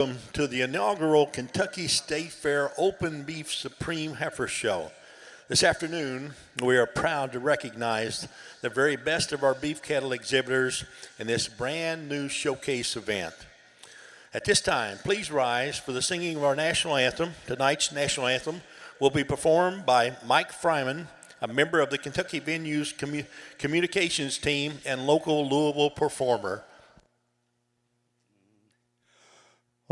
Welcome to the inaugural Kentucky State Fair Open Beef Supreme Heifer Show. This afternoon, we are proud to recognize the very best of our beef cattle exhibitors in this brand new showcase event. At this time, please rise for the singing of our national anthem. Tonight's national anthem will be performed by Mike Fryman, a member of the Kentucky Venues Communications team and local Louisville performer.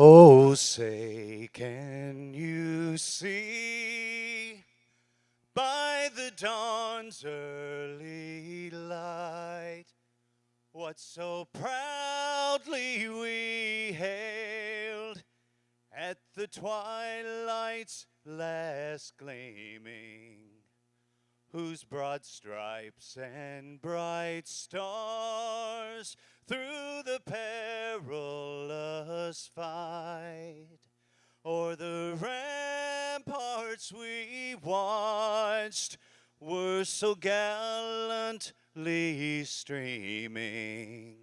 Oh, say, can you see by the dawn's early light what so proudly we hailed at the twilight's last gleaming, whose broad stripes and bright stars through the perilous fight o'er the ramparts we watched were so gallantly streaming,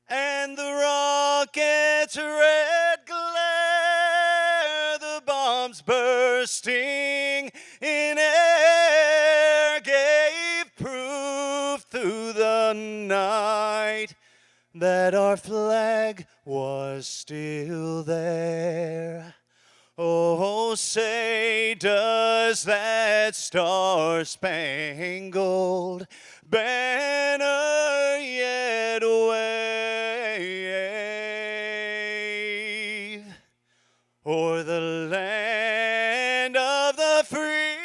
and the rocket's red glare, the bombs bursting in air, gave proof through the night that our flag was still there. Oh, say, does that star-spangled banner yet wave o'er the land of the free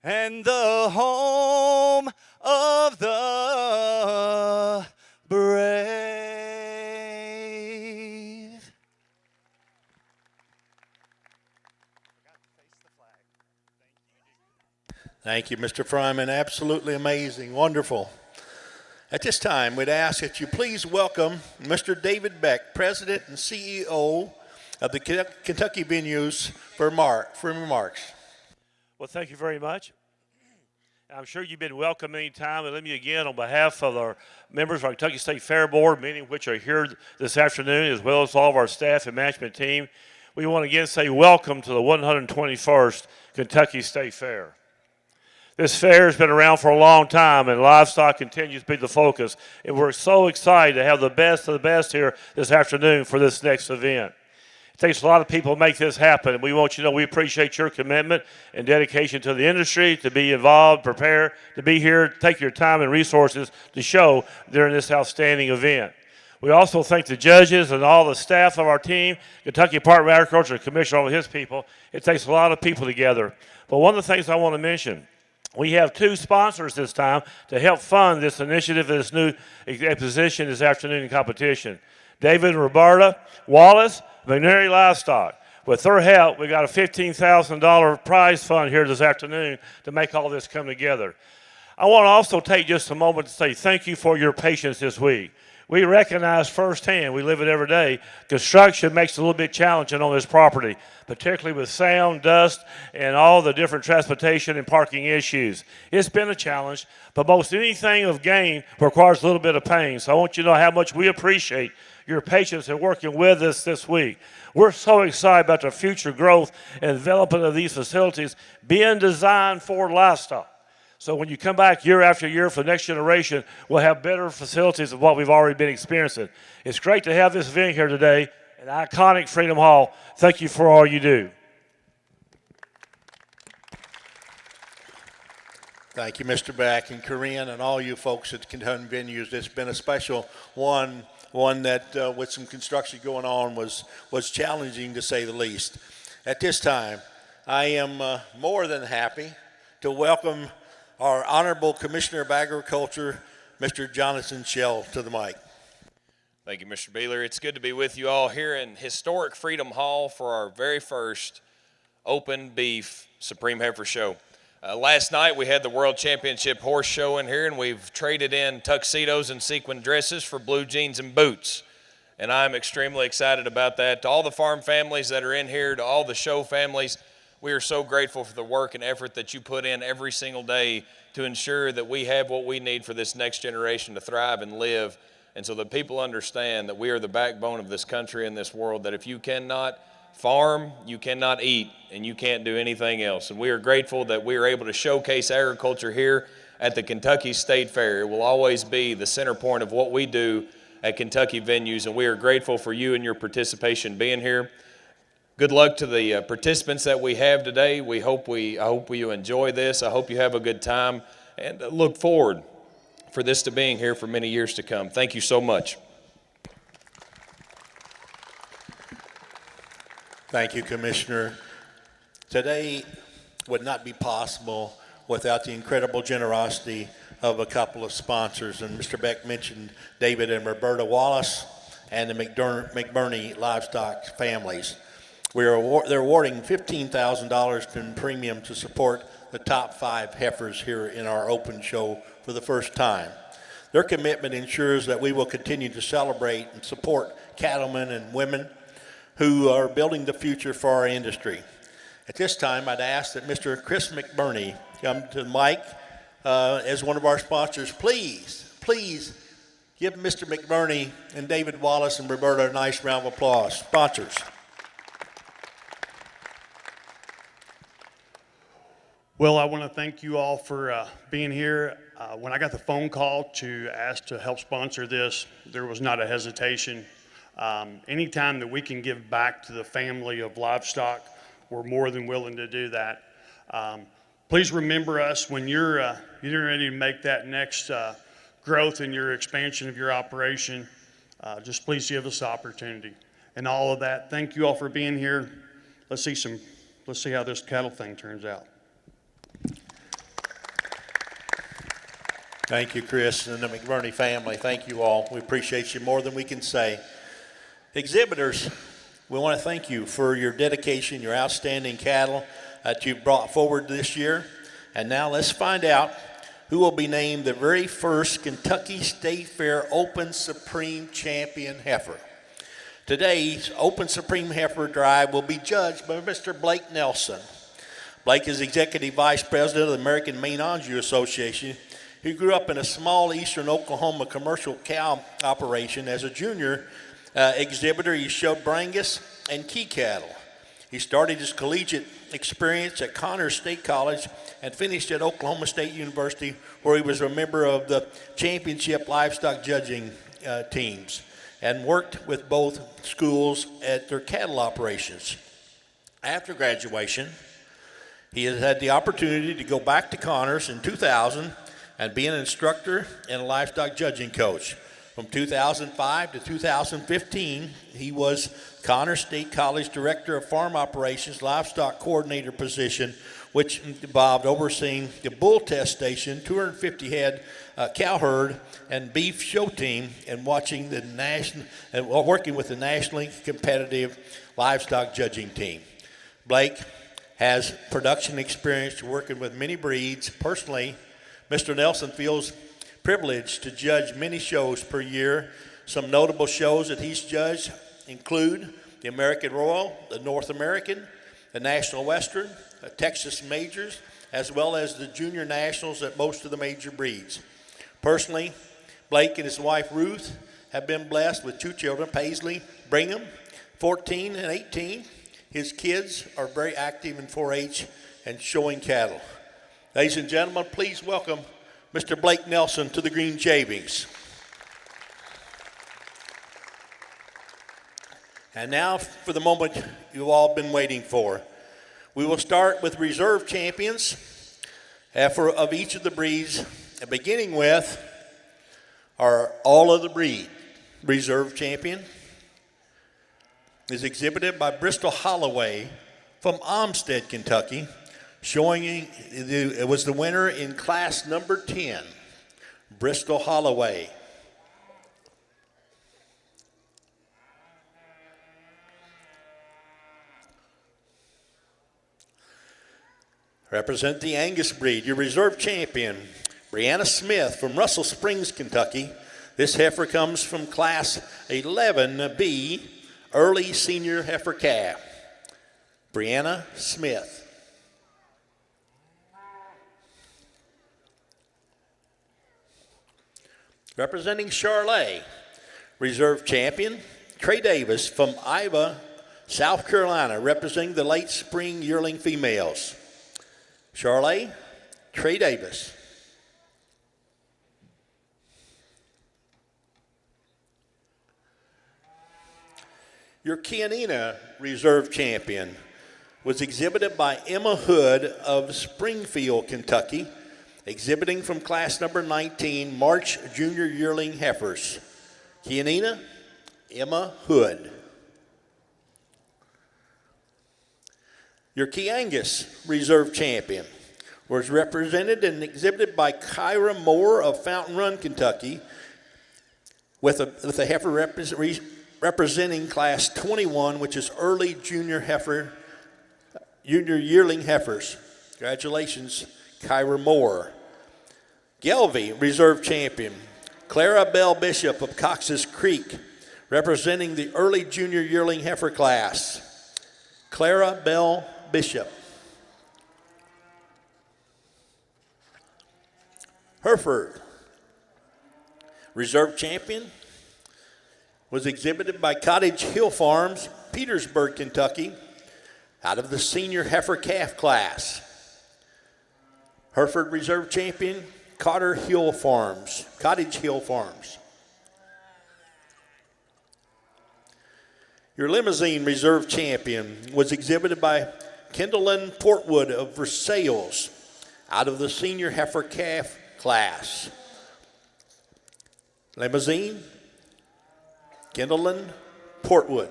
and the home of the brave? Thank you, Mr. Fryman. Absolutely amazing. Wonderful. At this time, we'd ask that you please welcome Mr. David Beck, President and CEO of the Kentucky Venues, for remarks. Well, thank you very much. I'm sure you've been welcome any time, and let me again, on behalf of our members of our Kentucky State Fair Board, many of which are here this afternoon, as well as all of our staff and management team, we want to again say welcome to the 121st Kentucky State Fair. This fair has been around for a long time, and livestock continues to be the focus, and we're so excited to have the best of the best here this afternoon for this next event. It takes a lot of people to make this happen, and we want you to know we appreciate your commitment and dedication to the industry, to be involved, prepare, to be here, take your time and resources to show during this outstanding event. We also thank the judges and all the staff of our team, Kentucky Department of Agriculture, the Commissioner, all of his people. It takes a lot of people together. But one of the things I want to mention, we have two sponsors this time to help fund this initiative, this new exposition this afternoon in competition. David and Roberta Wallace, McNary Livestock. With their help, we got a $15,000 prize fund here this afternoon to make all this come together. I want to also take just a moment to say thank you for your patience this week. We recognize firsthand, we live it every day, construction makes it a little bit challenging on this property, particularly with sound, dust, and all the different transportation and parking issues. It's been a challenge, but most anything of gain requires a little bit of pain. So I want you to know how much we appreciate your patience in working with us this week. We're so excited about the future growth and development of these facilities being designed for livestock. So when you come back year after year for the next generation, we'll have better facilities than what we've already been experiencing. It's great to have this event here today at iconic Freedom Hall. Thank you for all you do. Thank you, Mr. Beck and Corinne and all you folks at Kentucky Venues. It's been a special one that with some construction going on was challenging to say the least. At this time, I am more than happy to welcome our Honorable Commissioner of Agriculture, Mr. Jonathan Schell, to the mic. Thank you, Mr. Beeler. It's good to be with you all here in historic Freedom Hall for our very first Open Beef Supreme Heifer Show. Last night we had the World Championship Horse Show in here, and we've traded in tuxedos and sequin dresses for blue jeans and boots. And I'm extremely excited about that. To all the farm families that are in here, to all the show families, we are so grateful for the work and effort that you put in every single day to ensure that we have what we need for this next generation to thrive and live And so that people understand that we are the backbone of this country and this world, that if you cannot farm, you cannot eat, and you can't do anything else. And we are grateful that we are able to showcase agriculture here at the Kentucky State Fair. It will always be the center point of what we do at Kentucky venues, and we are grateful for you and your participation being here. Good luck to the participants that we have today. I hope you enjoy this. I hope you have a good time, and look forward for this to being here for many years to come. Thank you so much. Thank you, Commissioner. Today would not be possible without the incredible generosity of a couple of sponsors. And Mr. Beck mentioned David and Roberta Wallace and the McBurney livestock families. They're awarding $15,000 in premium to support the top 5 heifers here in our open show for the first time. Their commitment ensures that we will continue to celebrate and support cattlemen and women who are building the future for our industry. At this time, I'd ask that Mr. Chris McBurney come to the mic as one of our sponsors. Please give Mr. McBurney and David Wallace and Roberta a nice round of applause. Sponsors. Well, I want to thank you all for being here. When I got the phone call to ask to help sponsor this, there was not a hesitation. Anytime that we can give back to the family of livestock, we're more than willing to do that. Please remember us when you're ready to make that next growth in your expansion of your operation. Just please give us the opportunity. And all of that, thank you all for being here. Let's see how this cattle thing turns out. Thank you, Chris, and the McBurney family. Thank you all. We appreciate you more than we can say. Exhibitors, we want to thank you for your dedication, your outstanding cattle that you've brought forward this year. And now let's find out who will be named the very first Kentucky State Fair Open Supreme Champion heifer. Today's Open Supreme Heifer Drive will be judged by Mr. Blake Nelson. Blake is Executive Vice President of the American Ménagerie Association. He grew up in a small eastern Oklahoma commercial cow operation. As a junior exhibitor, he showed Brangus and key cattle. He started his collegiate experience at Connors State College and finished at Oklahoma State University, where he was a member of the championship livestock judging teams and worked with both schools at their cattle operations. After graduation, he has had the opportunity to go back to Connors in 2000 and be an instructor and a livestock judging coach. From 2005 to 2015, he was Connors State College Director of Farm Operations, Livestock Coordinator position, which involved overseeing the bull test station, 250 head cow herd, and beef show team, and working with the nationally competitive livestock judging team. Blake has production experience working with many breeds. Personally, Mr. Nelson feels privileged to judge many shows per year. Some notable shows that he's judged include the American Royal, the North American, the National Western, the Texas Majors, as well as the Junior Nationals at most of the major breeds. Personally, Blake and his wife Ruth have been blessed with 2 children, Paisley, Brigham, 14 and 18. His kids are very active in 4-H and showing cattle. Ladies and gentlemen, please welcome Mr. Blake Nelson to the Green Shavings. And now for the moment you've all been waiting for. We will start with reserve champions of each of the breeds, beginning with our all of the breed reserve champion is exhibited by Bristol Holloway from Olmsted, Kentucky. It was the winner in class number 10, Bristol Holloway. Represent the Angus breed, your reserve champion, Brianna Smith from Russell Springs, Kentucky. This heifer comes from class 11B, early senior heifer calf. Brianna Smith. Representing Charolais, Reserve champion, Trey Davis from Iowa, South Carolina, representing the late spring yearling females. Charlotte, Trey Davis. Your Kianina Reserve champion was exhibited by Emma Hood of Springfield, Kentucky, exhibiting from class number 19, March Junior Yearling Heifers. Kianina, Emma Hood. Your Kiangus Reserve champion was represented and exhibited by Kyra Moore of Fountain Run, Kentucky, with a heifer representing class 21, which is early junior yearling heifers. Congratulations, Kyra Moore. Gelvy Reserve champion, Clara Bell Bishop of Cox's Creek, representing the early junior yearling heifer class. Clara Bell Bishop. Hereford Reserve champion was exhibited by Cottage Hill Farms, Petersburg, Kentucky, out of the senior heifer calf class. Hereford Reserve champion, Cottage Hill Farms. Your Limousine Reserve champion was exhibited by Kendallin Portwood of Versailles, out of the senior heifer calf class. Limousine, Kendallin Portwood.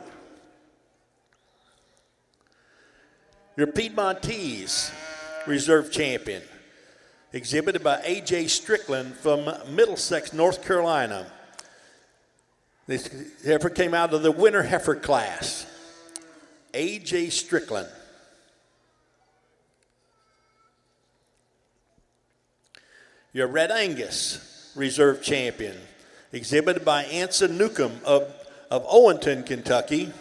Your Piedmontese Reserve champion, exhibited by A.J. Strickland from Middlesex, North Carolina. This heifer came out of the winter heifer class. A.J. Strickland. Your Red Angus Reserve champion, exhibited by Anson Newcomb of Owenton, Kentucky,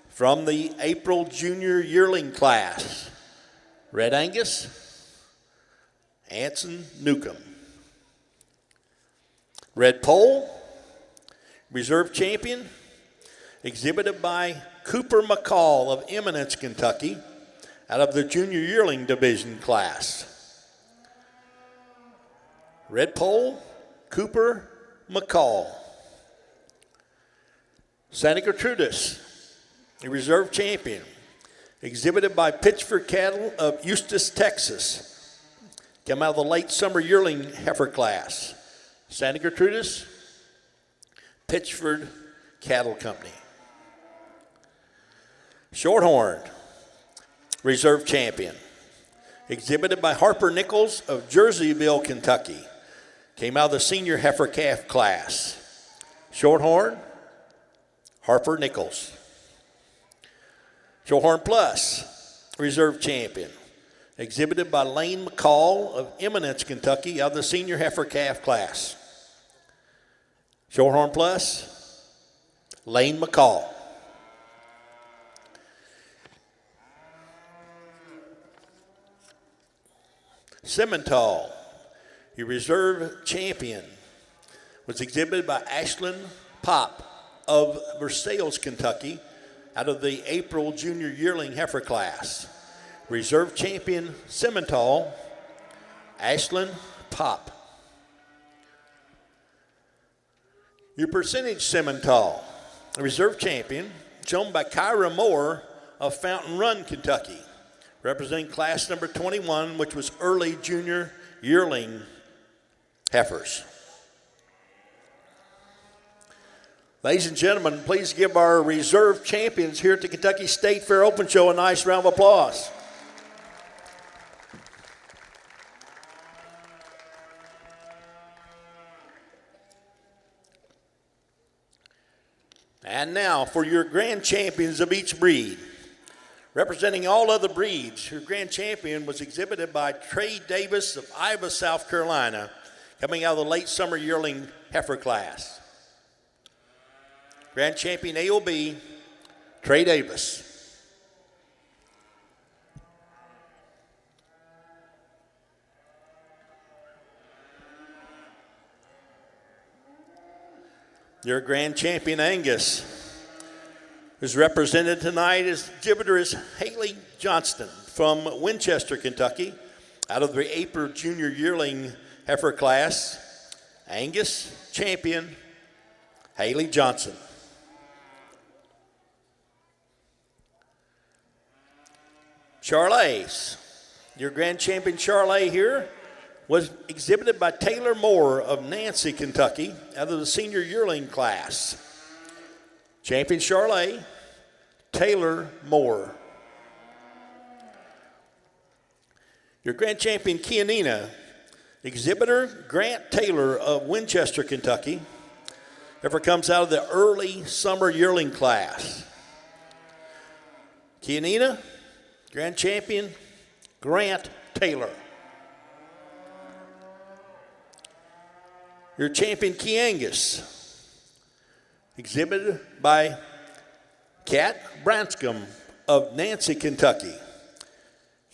from the April Junior Yearling class. Red Angus, Anson Newcomb. Red Pole Reserve champion, exhibited by Cooper McCall of Eminence, Kentucky, out of the Junior Yearling Division class. Red Pole, Cooper McCall. Santa Gertrudis, a reserve champion, exhibited by Pitchford Cattle of Eustis, Texas, came out of the late summer yearling heifer class. Santa Gertrudis, Pitchford Cattle Company. Shorthorn, reserve champion, exhibited by Harper Nichols of Jerseyville, Kentucky, came out of the senior heifer calf class. Shorthorn, Harper Nichols. Shorthorn Plus, reserve champion, exhibited by Lane McCall of Eminence, Kentucky, out of the senior heifer calf class. Shorthorn Plus, Lane McCall. Simmental, your reserve champion, was exhibited by Ashlyn Pop of Versailles, Kentucky, out of the April Junior Yearling heifer class. Reserve champion Simmental, Ashlyn Pop. Your percentage Simmental, a reserve champion, shown by Kyra Moore of Fountain Run, Kentucky, representing class number 21, which was early junior yearling heifers. Ladies and gentlemen, please give our reserve champions here at the Kentucky State Fair Open Show a nice round of applause. And now for your grand champions of each breed. Representing all other breeds, your grand champion was exhibited by Trey Davis of Iowa, South Carolina, coming out of the late summer yearling heifer class. Grand champion AOB, Trey Davis. Your grand champion Angus is represented tonight as exhibitor is Haley Johnston from Winchester, Kentucky, out of the April Junior Yearling Heifer class. Angus, champion, Haley Johnson. Charolais, your grand champion Charolais here was exhibited by Taylor Moore of Nancy, Kentucky, out of the senior yearling class. Champion Charolais, Taylor Moore. Your grand champion Kianina, exhibitor Grant Taylor of Winchester, Kentucky, ever comes out of the early summer yearling class. Kianina, grand champion Grant Taylor. Your champion Kiangus, exhibited by Kat Branscombe of Nancy, Kentucky.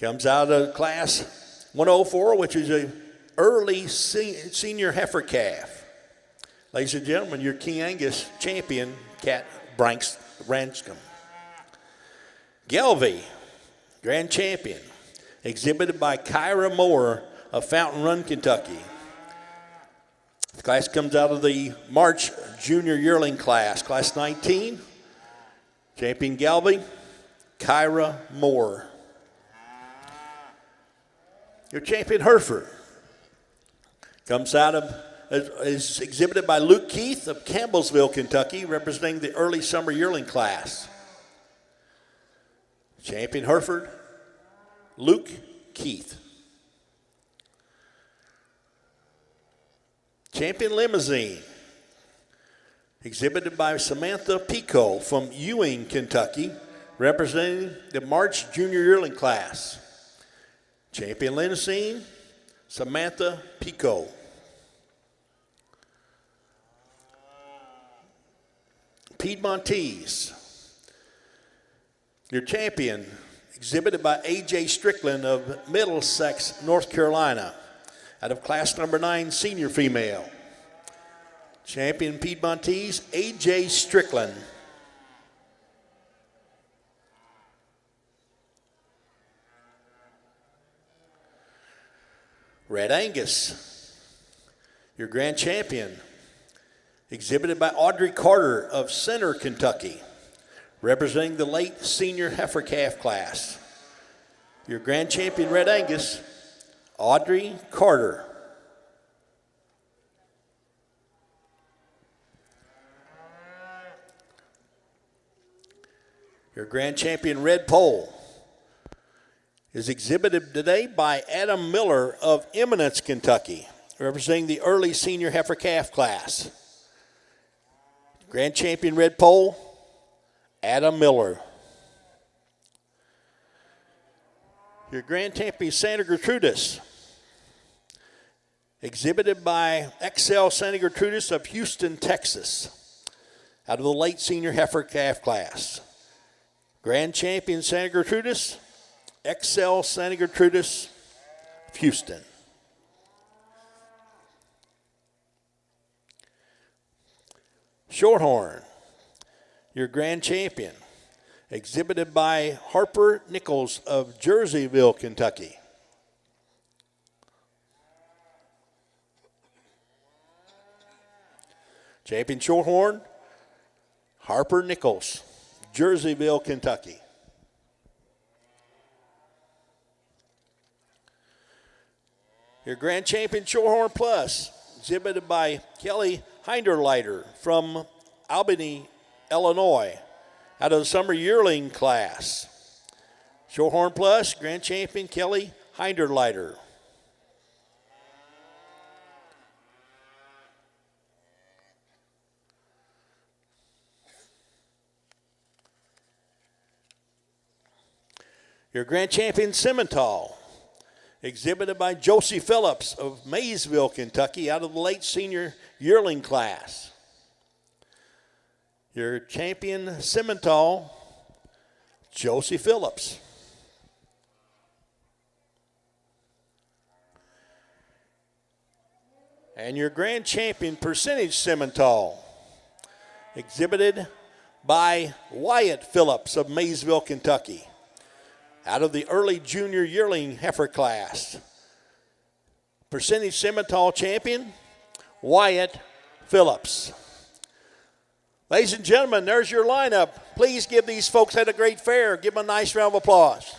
Comes out of class 104, which is a early senior heifer calf. Ladies and gentlemen, your Kiangus champion, Kat Branscombe. Gelvy, grand champion, exhibited by Kyra Moore of Fountain Run, Kentucky. The class comes out of the March Junior Yearling class, class 19. Champion Gelvy, Kyra Moore. Your champion Heifer comes out of, is exhibited by Luke Keith of Campbellsville, Kentucky, representing the early summer yearling class. Champion Hereford, Luke Keith. Champion Limousine, exhibited by Samantha Pico from Ewing, Kentucky, representing the March Junior Yearling class. Champion Limousine, Samantha Pico. Piedmontese, your champion, exhibited by A.J. Strickland of Middlesex, North Carolina, out of class number 9, senior female. Champion Piedmontese, A.J. Strickland. Red Angus, your grand champion, exhibited by Audrey Carter of Center, Kentucky, representing the late senior heifer calf class. Your grand champion Red Angus, Audrey Carter. Your grand champion Red Pole is exhibited today by Adam Miller of Eminence, Kentucky, representing the early senior heifer calf class. Grand champion Red Pole, Adam Miller. Your grand champion Santa Gertrudis, exhibited by XL Santa Gertrudis of Houston, Texas, out of the late senior heifer calf class. Grand champion Santa Gertrudis, XL Santa Gertrudis of Houston. Shorthorn, your grand champion, exhibited by Harper Nichols of Jerseyville, Kentucky. Champion Shorthorn, Harper Nichols, Jerseyville, Kentucky. Your grand champion Shorthorn Plus, exhibited by Kelly Hinderleiter from Albany, Illinois, out of the summer yearling class. Shorthorn Plus, grand champion Kelly Hinderleiter. Your grand champion Simmental, exhibited by Josie Phillips of Maysville, Kentucky, out of the late senior yearling class. Your champion Simmental, Josie Phillips. And your grand champion Percentage Simmental, exhibited by Wyatt Phillips of Maysville, Kentucky. Out of the early junior yearling heifer class, percentage Simmental champion, Wyatt Phillips. Ladies and gentlemen, there's your lineup. Please give these folks had a great fair. Give them a nice round of applause.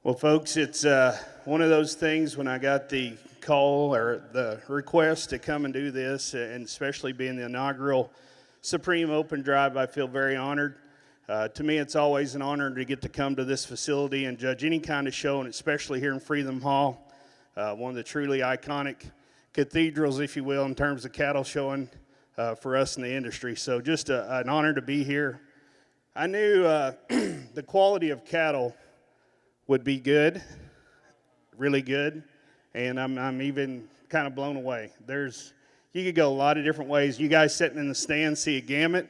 Well, folks, it's one of those things when I got the call or the request to come and do this, and especially being the inaugural Supreme Open Drive, I feel very honored. To me, it's always an honor to get to come to this facility and judge any kind of show, and especially here in Freedom Hall, one of the truly iconic cathedrals, if you will, in terms of cattle showing for us in the industry. So just an honor to be here. I knew the quality of cattle would be good, really good, and I'm even kind of blown away. You could go a lot of different ways. You guys sitting in the stand see a gamut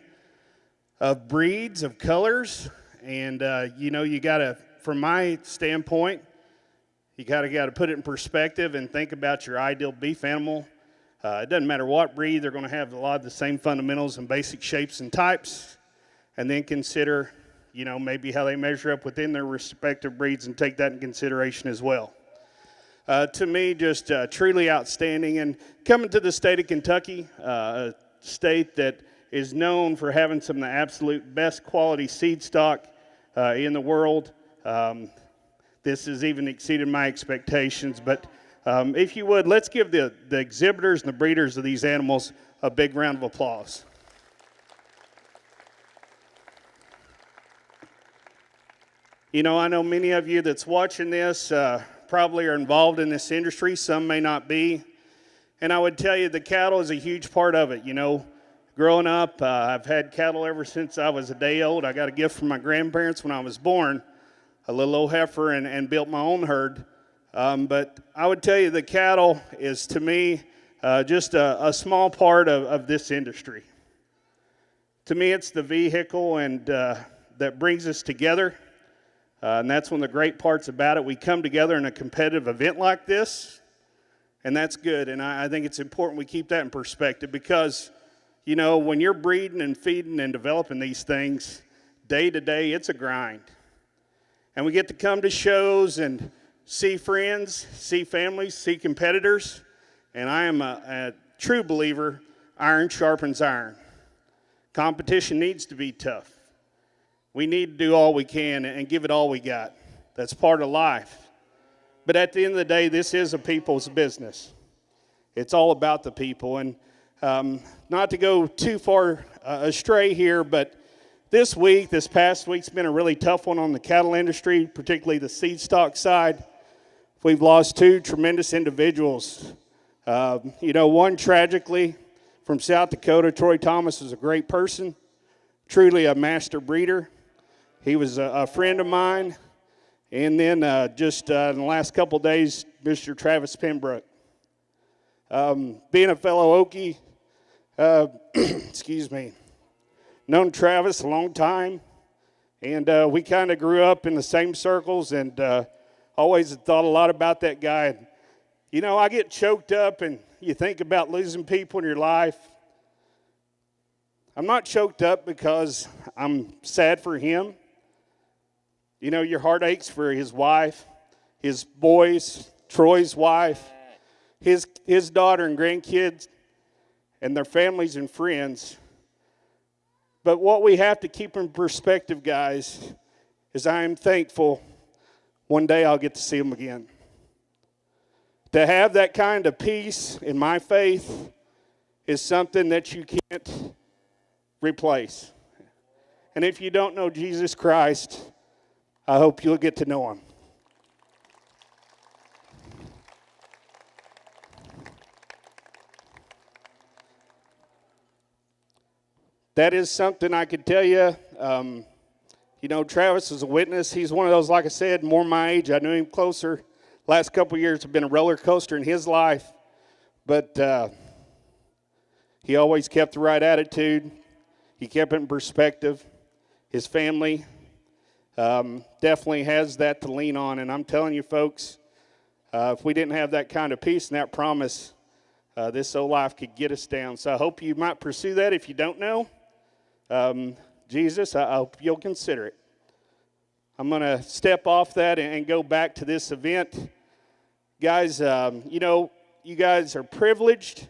of breeds, of colors, and you gotta, from my standpoint, you gotta put it in perspective and think about your ideal beef animal. It doesn't matter what breed, they're gonna have a lot of the same fundamentals and basic shapes and types, and then consider maybe how they measure up within their respective breeds and take that in consideration as well. To me, just truly outstanding. And coming to the state of Kentucky, a state that is known for having some of the absolute best quality seed stock in the world. This has even exceeded my expectations. But if you would, let's give the exhibitors and the breeders of these animals a big round of applause. I know many of you that's watching this probably are involved in this industry. Some may not be. And I would tell you the cattle is a huge part of it. Growing up, I've had cattle ever since I was a day old. I got a gift from my grandparents when I was born, a little old heifer, and built my own herd. But I would tell you the cattle is, to me, just a small part of this industry. To me, it's the vehicle and that brings us together. And that's one of the great parts about it. We come together in a competitive event like this, and that's good. And I think it's important we keep that in perspective because, when you're breeding and feeding and developing these things day to day, it's a grind. And we get to come to shows and see friends, see families, see competitors. And I am a true believer, iron sharpens iron. Competition needs to be tough. We need to do all we can and give it all we got. That's part of life. But at the end of the day, this is a people's business. It's all about the people. And not to go too far astray here, but this past week's been a really tough one on the cattle industry, particularly the seed stock side. We've lost two tremendous individuals. One tragically from South Dakota. Troy Thomas was a great person, truly a master breeder. He was a friend of mine. And then just in the last couple of days, Mr. Travis Pembroke. Being a fellow Okie, known Travis a long time. And we kind of grew up in the same circles and always thought a lot about that guy. I get choked up and you think about losing people in your life. I'm not choked up because I'm sad for him. Your heart aches for his wife, his boys, Troy's wife, his daughter and grandkids, and their families and friends. But what we have to keep in perspective, guys, is I am thankful one day I'll get to see them again. To have that kind of peace in my faith is something that you can't replace. And if you don't know Jesus Christ, I hope you'll get to know him. That is something I could tell you. Travis is a witness. He's one of those, like I said, more my age. I knew him closer. Last couple of years have been a roller coaster in his life. But he always kept the right attitude. He kept it in perspective. His family definitely has that to lean on. And I'm telling you, folks, if we didn't have that kind of peace and that promise, this old life could get us down. So I hope you might pursue that. If you don't know Jesus, I hope you'll consider it. I'm going to step off that and go back to this event. Guys, you guys are privileged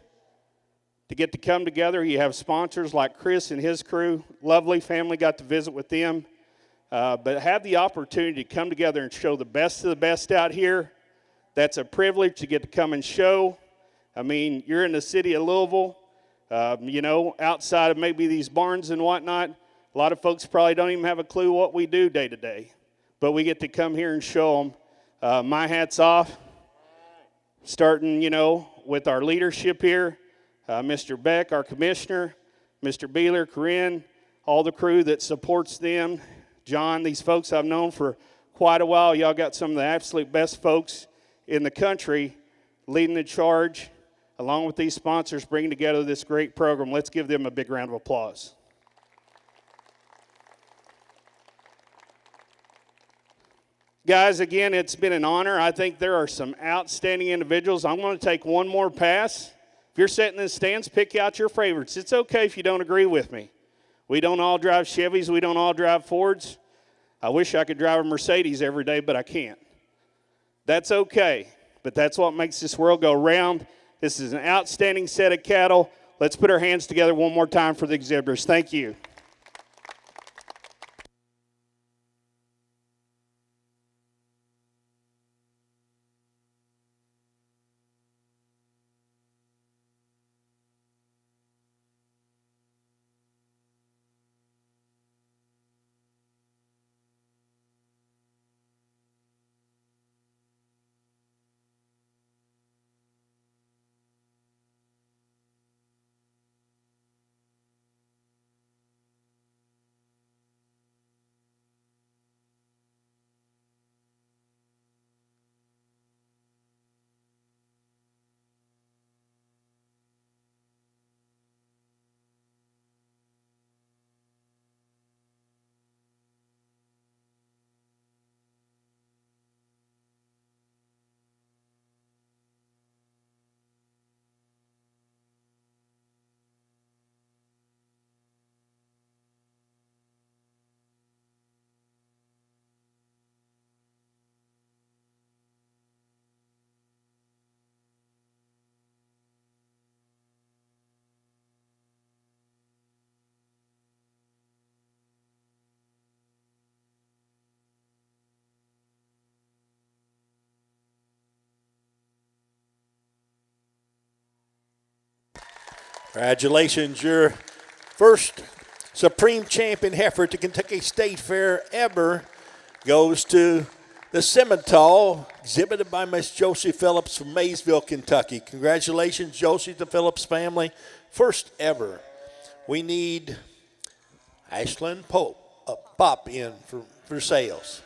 to get to come together. You have sponsors like Chris and his crew. Lovely family, got to visit with them. but have the opportunity to come together and show the best of the best out here. That's a privilege to get to come and show. I mean, you're in the city of Louisville, you know, outside of maybe these barns and whatnot. A lot of folks probably don't even have a clue what we do day to day, but we get to come here and show them. My hat's off, starting, you know, with our leadership here, Mr. Beck, our commissioner, Mr. Beeler, Corinne, all the crew that supports them. John, these folks I've known for quite a while. Y'all got some of the absolute best folks in the country leading the charge, along with these sponsors, bringing together this great program. Let's give them a big round of applause. Guys, again, it's been an honor. I think there are some outstanding individuals. I'm going to take one more pass. If you're sitting in the stands, pick out your favorites. It's okay if you don't agree with me. We don't all drive Chevys. We don't all drive Fords. I wish I could drive a Mercedes every day, but I can't. That's okay, but that's what makes this world go round. This is an outstanding set of cattle. Let's put our hands together one more time for the exhibitors. Thank you. Congratulations, your first Supreme Champion heifer to Kentucky State Fair ever goes to the Simmental, exhibited by Miss Josie Phillips from Maysville, Kentucky. Congratulations, Josie, the Phillips family. First ever. We need Ashlyn Pop in for sales.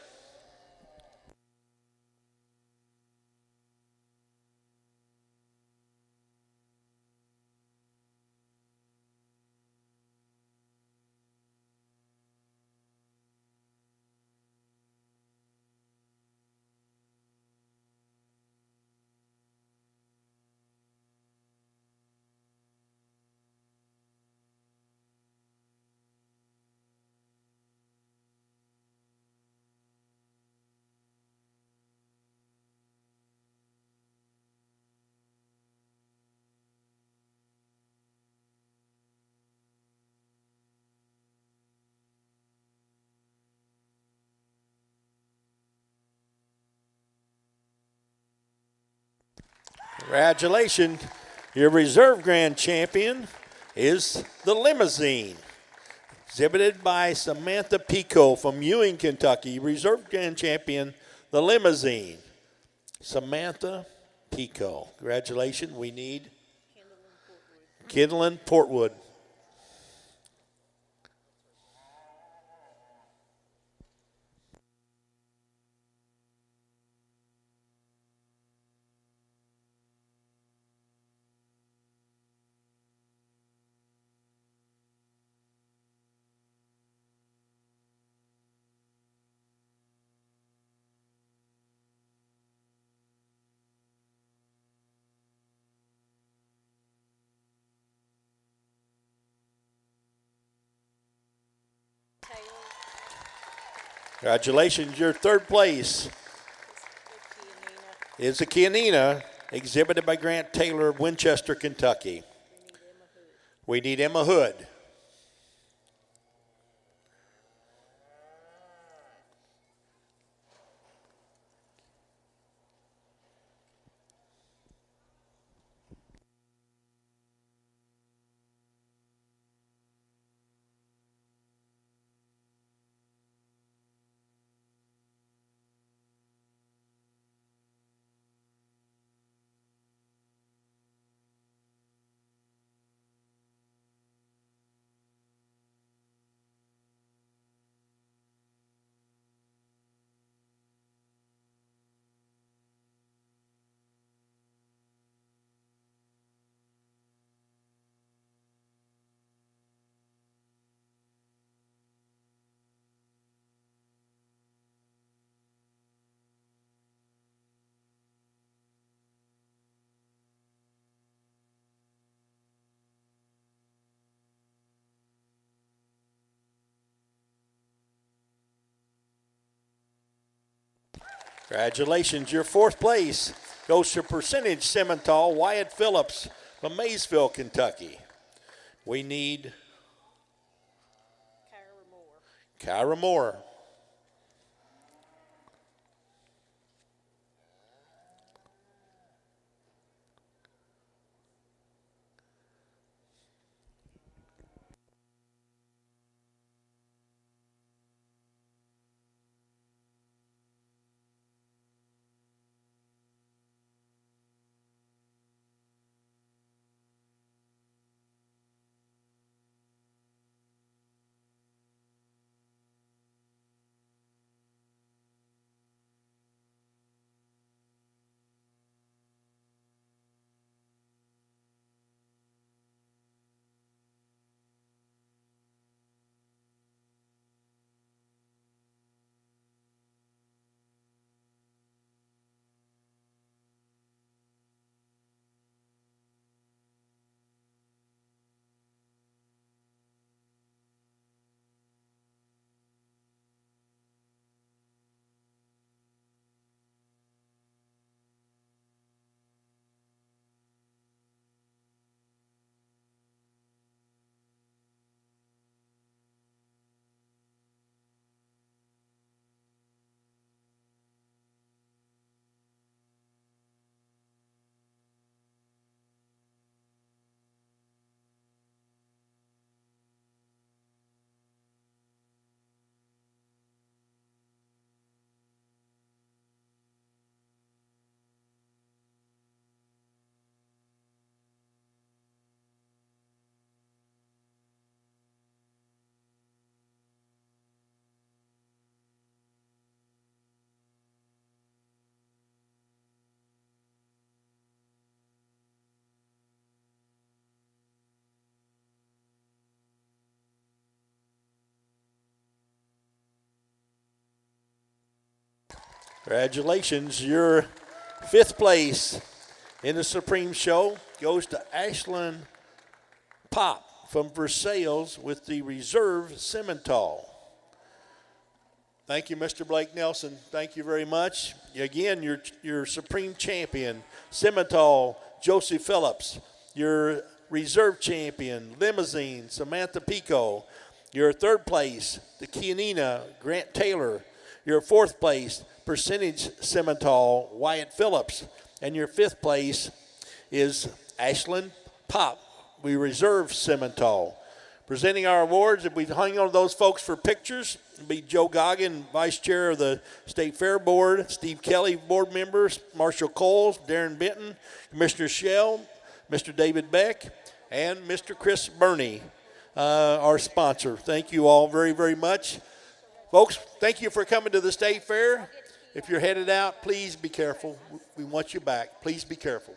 Congratulations. Your reserve grand champion is the Limousine, exhibited by Samantha Pico from Ewing, Kentucky. Reserve grand champion, the Limousine, Samantha Pico. Congratulations. We need Kindlin Portwood. Congratulations, your third place is the Kianina, exhibited by Grant Taylor of Winchester, Kentucky. We need Emma Hood. Congratulations. Your fourth place goes to Percentage Simmental Wyatt Phillips from Maysville, Kentucky. We need Kyra Moore. Congratulations. Your fifth place in the Supreme Show goes to Ashlyn Pop from Versailles with the Reserve Simmental. Thank you, Mr. Blake Nelson. Thank you very much. Again, your Supreme Champion, Simmental Josie Phillips. Your Reserve Champion, Limousine, Samantha Pico. Your third place, the Kianina, Grant Taylor. Your fourth place, Percentage Simmental, Wyatt Phillips. And your fifth place is Ashlyn Pop. We Reserve Simmental. Presenting our awards, if we hang on to those folks for pictures, it'll be Joe Goggin, Vice Chair of the State Fair Board, Steve Kelly, Board members, Marshall Coles, Darren Benton, Commissioner Shell, Mr. David Beck, and Mr. Chris Burney, our sponsor. Thank you all very, very much. Folks, thank you for coming to the State Fair. If you're headed out, please be careful. We want you back. Please be careful.